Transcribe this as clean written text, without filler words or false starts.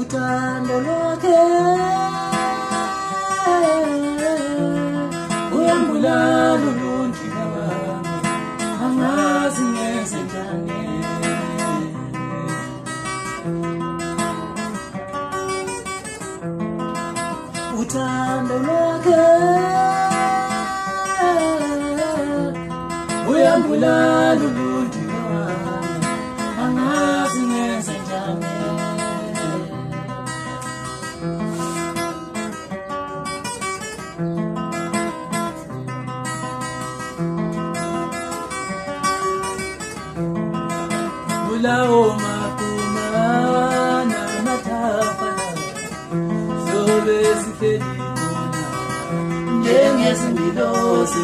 Uthando lwakhe uyambulala uluntu lwami, angazi ngenze njani. Uthando lwakhe uyambulala uluntu lwami, angazi ngenze njani. Ulawo makumana matafana zobe sihleli khona njengezingilosi.